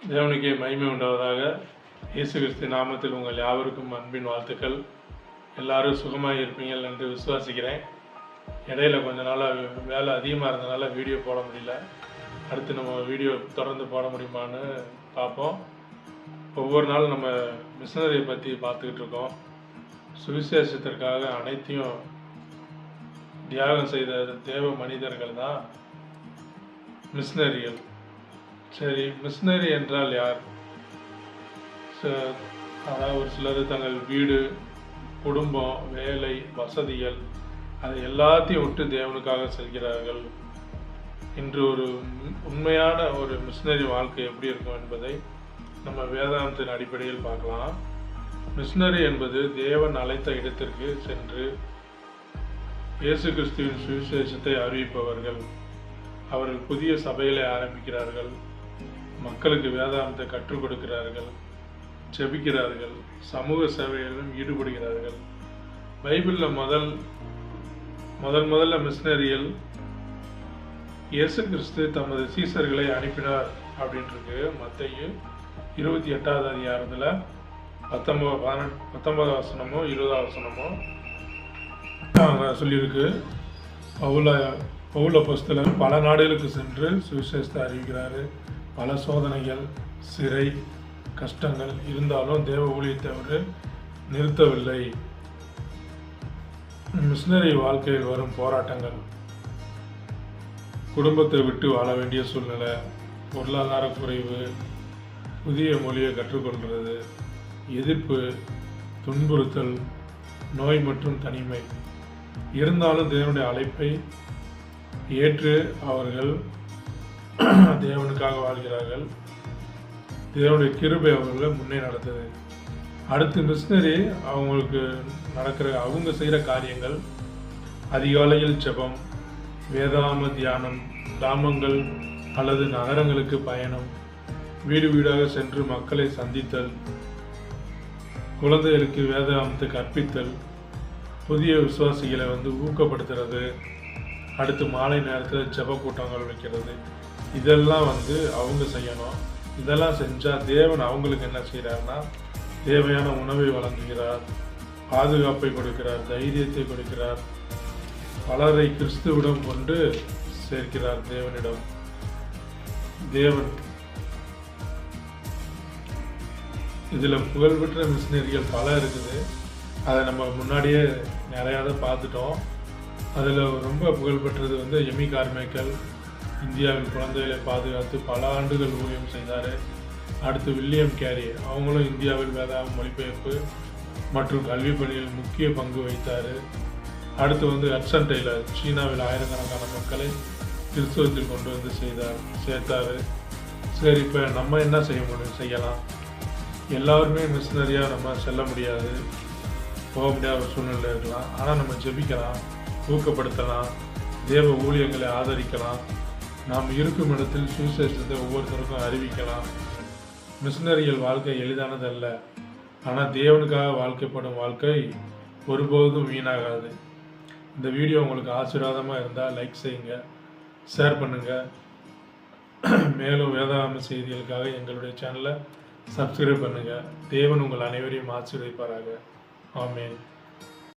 தேவனுக்கே மகிமை உண்டாவதாக. இயேசு கிறிஸ்து நாமத்தில் உங்கள் யாவருக்கும் அன்பின் வாழ்த்துக்கள். எல்லாரும் சுகமாக இருப்பீங்கள் என்று விசுவாசிக்கிறேன். இடையில கொஞ்ச நாளாக வேலை அதிகமாக இருந்தனால வீடியோ போட முடியல. அடுத்து நம்ம வீடியோ தொடர்ந்து போட முடியுமான்னு பார்ப்போம். ஒவ்வொரு நாளும் நம்ம மிஷனரியை பற்றி பார்த்துக்கிட்டு இருக்கோம். சுவிசேஷத்திற்காக அனைத்தையும் தியாகம் செய்த தேவ மனிதர்கள் தான் மிஷனரிகள். சரி, மிஷனரி என்றால் யார்? அதாவது ஒரு சிலர் தங்கள் வீடு, குடும்பம், வேலை, வசதிகள் அது எல்லாத்தையும் விட்டு தேவனுக்காக செல்கிறார்கள். இன்று ஒரு உண்மையான ஒரு மிஷனரி வாழ்க்கை எப்படி இருக்கும் என்பதை நம்ம வேதாந்தத்தின் அடிப்படையில் பார்க்கலாம். மிஷனரி என்பது தேவன் அழைத்த இடத்திற்கு சென்று இயேசு கிறிஸ்துவின் சுவிசேஷத்தை அறிவிப்பவர்கள். அவர்கள் புதிய சபைகளை ஆரம்பிக்கிறார்கள், மக்களுக்கு வேதாந்தத்தை கற்றுக் கொடுக்கிறார்கள், ஜெபிக்கிறார்கள், சமூக சேவைகளிலும் ஈடுபடுகிறார்கள். பைபிளில் முதல்ல மிஷனரிகள் இயேசு கிறிஸ்து தமது சீசர்களை அனுப்பினார் அப்படின்ட்டு மத்தேயு 28வது அதிகாரத்தில் 19 வசனமோ 20 வசனமோ சொல்லியிருக்கு. பவுல் அப்போஸ்தலன் பல நாடுகளுக்கு சென்று சுவிசேஷத்தை அறிவிக்கிறாரு. பல சோதனைகள், சிறை, கஷ்டங்கள் இருந்தாலும் தேவ ஊழியத்தை அவர் நிறுத்தவில்லை. மிஷனரி வாழ்க்கையில் வரும் போராட்டங்கள், குடும்பத்தை விட்டு வாழ வேண்டிய சூழ்நிலை, பொருளாதார குறைவு, புதிய மொழியை கற்றுக்கொள்கிறது, எதிர்ப்பு, துன்புறுத்தல், நோய் மற்றும் தனிமை இருந்தாலும் தேவனுடைய அழைப்பை ஏற்று அவர்கள் தேவனுக்காக வாழ்கிறார்கள். தேவனுடைய கிருபை அவர்களை முன்னே நடத்துது. அடுத்து மிஷனரி அவங்க செய்கிற காரியங்கள் அதிகாலையில் ஜெபம், வேதாம தியானம், கிராமங்கள் அல்லது நகரங்களுக்கு பயணம், வீடு வீடாக சென்று மக்களை சந்தித்தல், குழந்தைகளுக்கு வேதாந்தத்தை கற்பித்தல், புதிய விசுவாசிகளை ஊக்கப்படுத்துறது, அடுத்து மாலை நேரத்தில் ஜெப கூட்டங்கள் வைக்கிறது. இதெல்லாம் அவங்க செய்யணும். இதெல்லாம் செஞ்சால் தேவன் அவங்களுக்கு என்ன செய்கிறார்னா தேவையான உணவை வழங்குகிறார், பாதுகாப்பை கொடுக்கிறார், தைரியத்தை கொடுக்கிறார், பலரை கிறிஸ்துவிடம் கொண்டு சேர்க்கிறார் தேவனிடம். தேவன் இதில் புகழ்பெற்ற மிஷனரிகள் பல இருக்குது. அதை நம்ம முன்னாடியே நிறையா பார்த்துட்டோம். அதில் ரொம்ப புகழ்பெற்றது எமி கார்மைக்கல் இந்தியாவில் குழந்தைகளை பாதுகாத்து பல ஆண்டுகள் ஊழியம் செய்தார். அடுத்து வில்லியம் கேரி, அவங்களும் இந்தியாவில் வேதாகம் மொழிபெயர்ப்பு மற்றும் கல்வி பணியில் முக்கிய பங்கு வகித்தார். அடுத்து ஹட்சன் டெய்லர் சீனாவில் ஆயிரக்கணக்கான மக்களை கிறிஸ்துவத்தில் கொண்டு சேர்த்தார். சரி, இப்போ நம்ம என்ன செய்யலாம்? எல்லாருமே மிஷனரியாக நம்ம செல்ல முடியாது, போக முடியாத ஒரு சூழ்நிலை இருக்கலாம். ஆனால் நம்ம ஜெபிக்கலாம், ஊக்கப்படுத்தலாம், தேவ ஊழியங்களை ஆதரிக்கலாம், நாம் இருக்கும் இடத்தில் சுவிசேஷத்தை ஒவ்வொருத்தருக்கும் அறிவிக்கலாம். மிஷனரிகள் வாழ்க்கை எளிதானது அல்ல. ஆனால் தேவனுக்காக வாழ்க்கைப்படும் வாழ்க்கை ஒருபோதும் வீணாகாது. இந்த வீடியோ உங்களுக்கு ஆசீர்வாதமாக இருந்தால் லைக் செய்யுங்க, ஷேர் பண்ணுங்கள். மேலும் வேதாகம செய்திகளுக்காக எங்களுடைய சேனலை சப்ஸ்கிரைப் பண்ணுங்கள். தேவன் உங்கள் அனைவரையும் ஆசீர்வதிப்பாராக. ஆமென்.